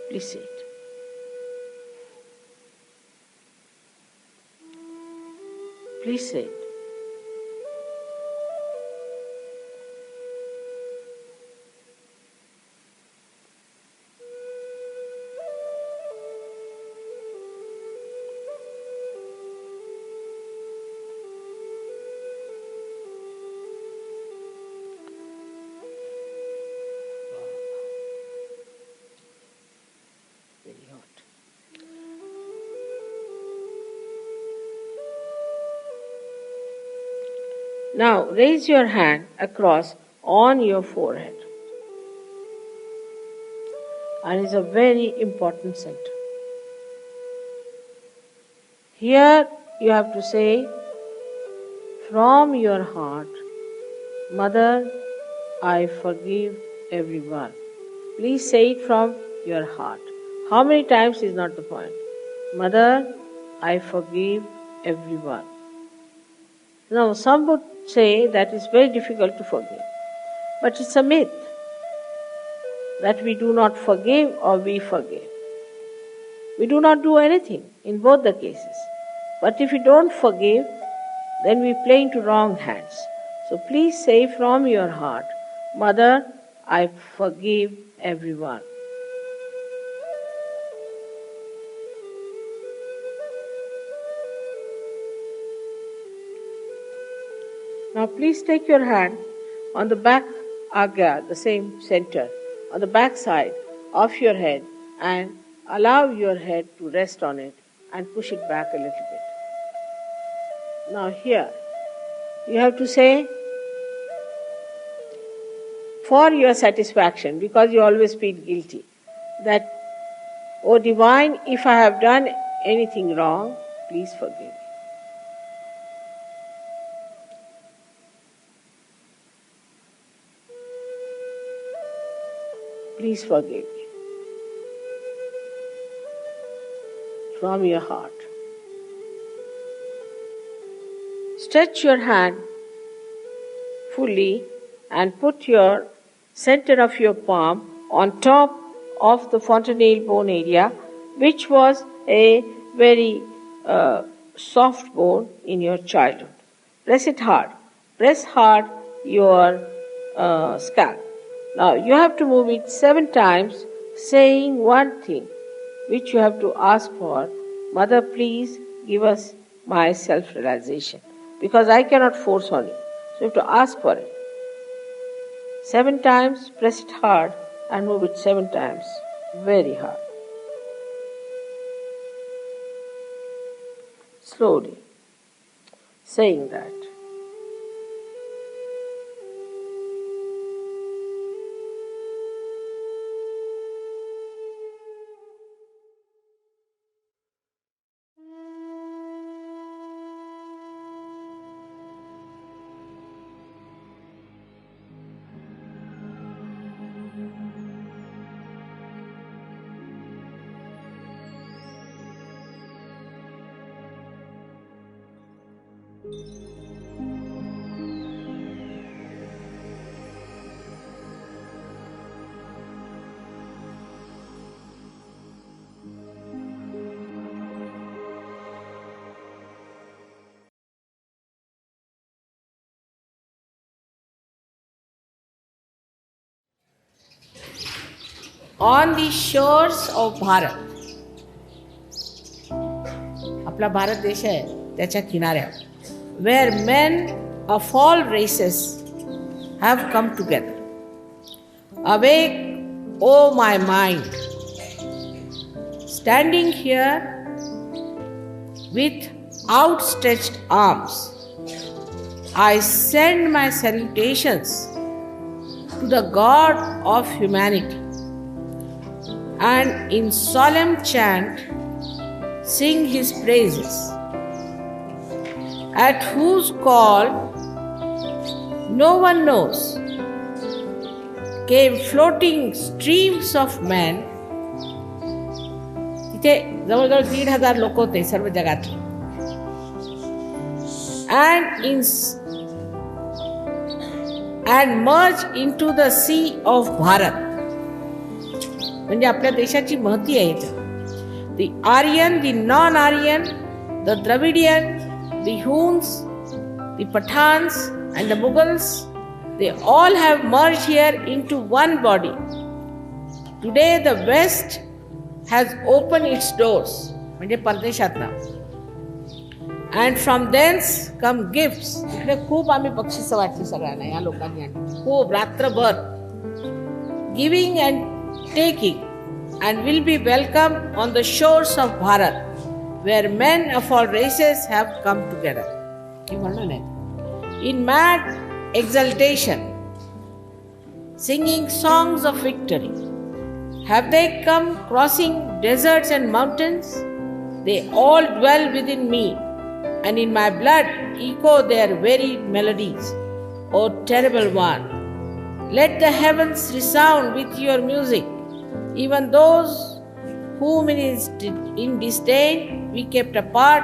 Please say it. Please say it. Now raise your hand across on your forehead. And it's a very important center. Here you have to say from your heart, Mother, I forgive everyone. Please say it from your heart. How many times is not the point. Mother, I forgive everyone. Now some would say that it's very difficult to forgive. But it's a myth that we do not forgive or we forgive. We do not do anything in both the cases. But if we don't forgive, then we play into wrong hands. So please say from your heart, Mother, I forgive everyone. Now please take your hand on the back agya, the same center, on the back side of your head and allow your head to rest on it and push it back a little bit. Now here, you have to say, for your satisfaction, because you always feel guilty, that, O Divine, if I have done anything wrong, please forgive me. Please forgive me. From your heart. Stretch your hand fully and put your center of your palm on top of the fontanelle bone area, which was a very soft bone in your childhood. Press it hard. Press hard your scalp. Now you have to move it 7 times, saying one thing, which you have to ask for. Mother, please give us my self-realization. Because I cannot force on you. So you have to ask for it. 7 times, press it hard and move it 7 times. Very hard. Slowly. Saying that. On the shores of Bharat, आपला भारत देश आहे त्याच्या किनाऱ्यावर, where men of all races have come together. Awake, O my mind, standing here with outstretched arms, I send my salutations to the God of humanity, and in solemn chant sing his praises, at whose call no one knows came floating streams of men. तिथे जवळजवळ 1,500 लोक होते सर्व जगातले, and merge into the sea of Bharat. म्हणजे आपल्या देशाची महती आहे इथं. The Aryan, the non-Aryan, the Dravidian, the Huns, the Pathans and the Mughals, they all have merged here into one body. Today the West has opened its doors, म्हणजे परदेशातला. And from thence come gifts. इकडे खूप आम्ही बक्षिसं वाटली सगळ्यांना, या लोकांनी आणली खूप रात्रभर, giving and taking, and will be welcome on the shores of Bharat, where men of all races have come together. हे म्हणून आहे. in mad exultation, singing songs of victory. Have they come crossing deserts and mountains? They all dwell within me, and in my blood echo their varied melodies. O terrible one, let the heavens resound with your music. Even those whom in disdain we kept apart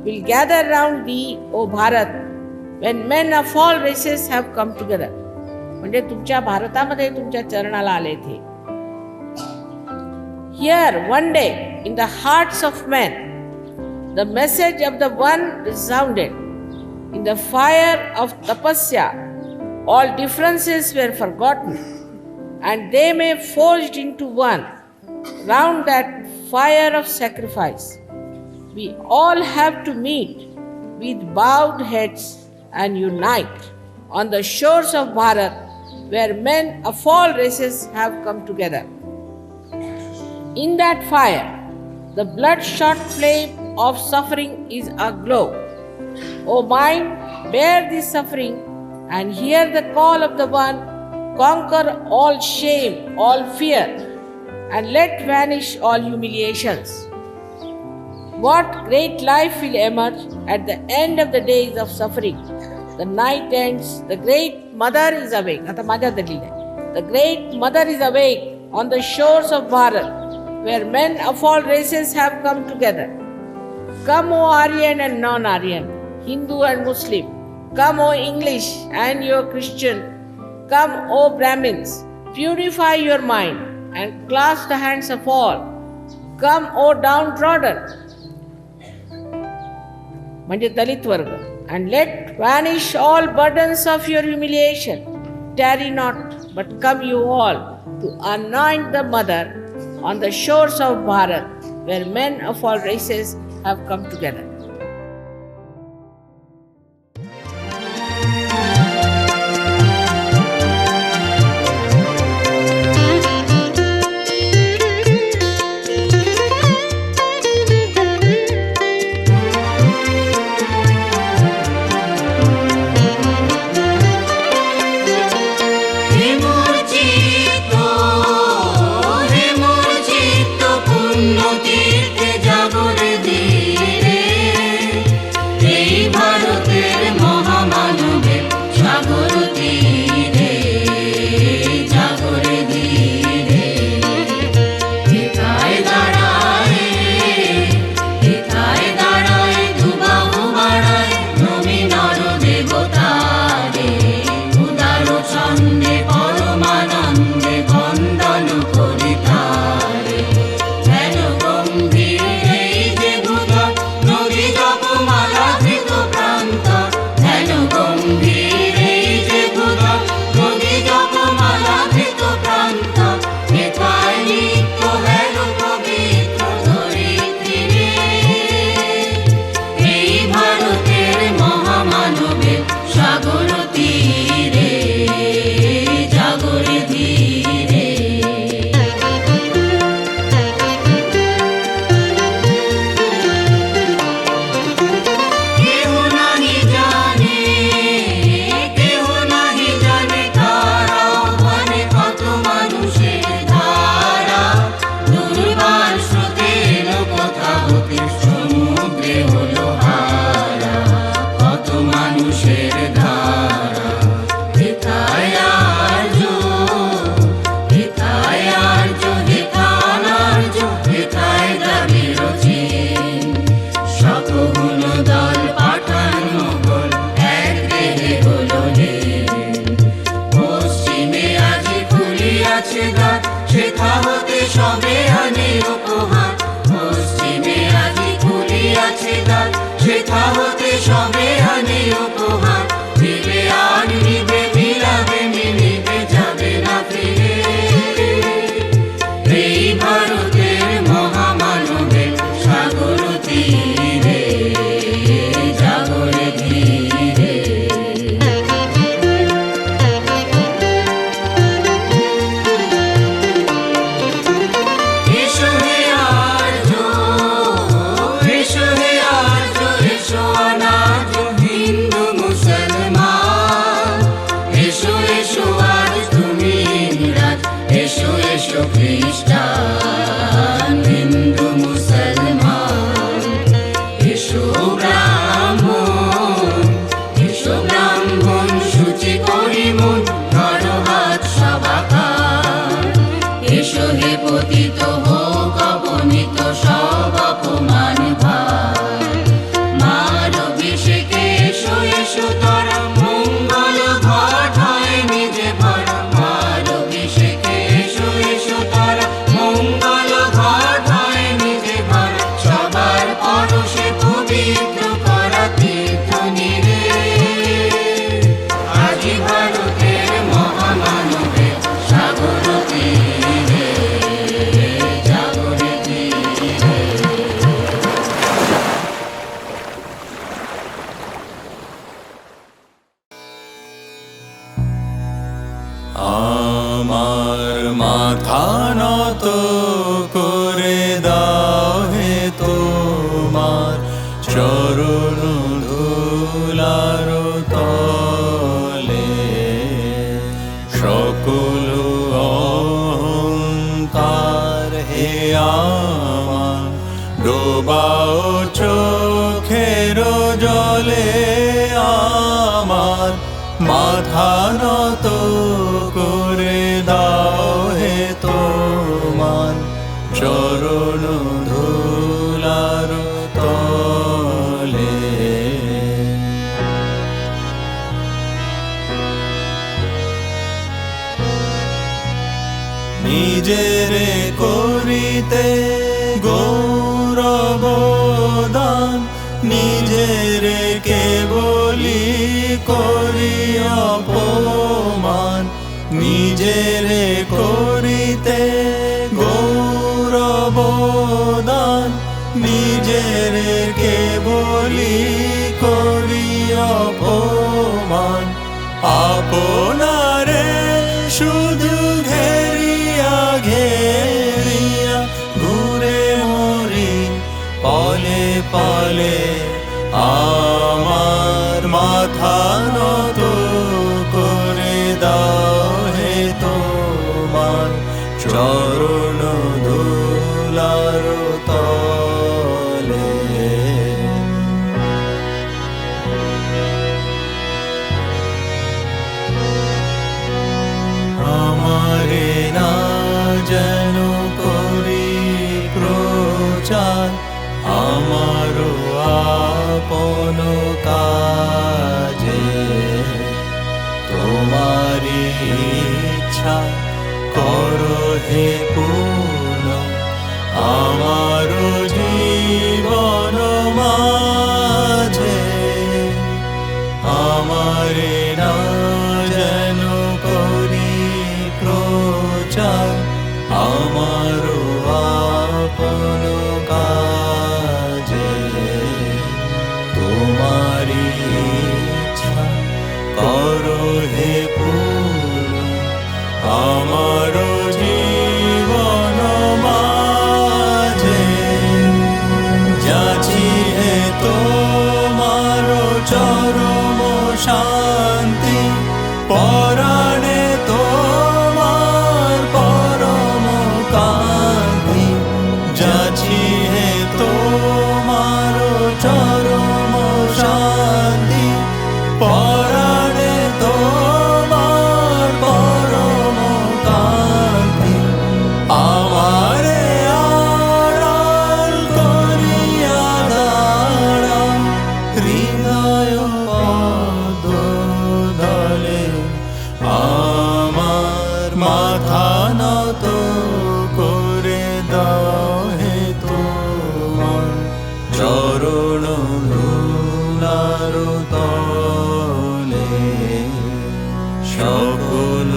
will gather round thee, O Bharat, when men of all races have come together. म्हणजे तुमच्या भारतामध्ये तुमच्या चरणाला आले थे. Here one day in the hearts of men the message of the one resounded. In the fire of tapasya all differences were forgotten, and they may forged into one round that fire of sacrifice. We all have to meet with bowed heads and unite on the shores of Bharat, where men of all races have come together. In that fire, the bloodshot flame of suffering is aglow. O mind, bear this suffering and hear the call of the one. Conquer all shame, all fear, and let vanish all humiliations. What great life will emerge at the end of the days of suffering. The night ends, the great mother is awake. आता माझ्या दलील आहे. The great mother is awake on the shores of Bharat, where men of all races have come together. Come, O Aryan and non-Aryan, Hindu and Muslim. Come, O English and your Christian. Come, O Brahmins, purify your mind and clasp the hands of all. Come, O downtrodden, म्हणजे दलित वर्ग, and let vanish all burdens of your humiliation. Tarry not, but come you all to anoint the mother on the shores of Bharat, where men of all races have come together. Yeshua আমার মাথা নত করে দাও হে তোমার চরণ ধুলার তলে সকল অহংকার হে আমার ডোবাও চোখের জলে আমার মাথা নত করে দাও হে তোমার চরণ ধুলার তলে নিজেরে করিতে গৌরবদান নিজেরে কেবলি করি অপমান নিজেরে করিতে গৌরবদান নিজেরে কেবলি করি অপমান আপনারে শুধু ঘেরিয়া ঘেরিয়া ঘুরে মরি পলে পলে আমার মাথা নত করে দাও হে তোমার চরণ ধুলার তলে আমারে না যেন করি প্রচার আমারও আপন কাজে তোমারি ইচ্ছা করো হে পূর্ণ আমার জীবন মাঝে আমারে না যেন করি প্রচার আমারও আপন কাজে তোমারি ইচ্ছা করো হে পূর্ণ আমার জীবন মাঝে যাচ্ছি হে তোমার চরম শান্তি পরাণে তোমার পরম কান্তি যাচ্ছি হে তোমার চরম শান্তি পরাণে তোমার পরম কান্তি আমারে আড়াল করিয়া দাঁড়াও হৃদয় পদতলে আমার মাথা নত করে দাও হে তোমার চরণ ধুলার তলে সকল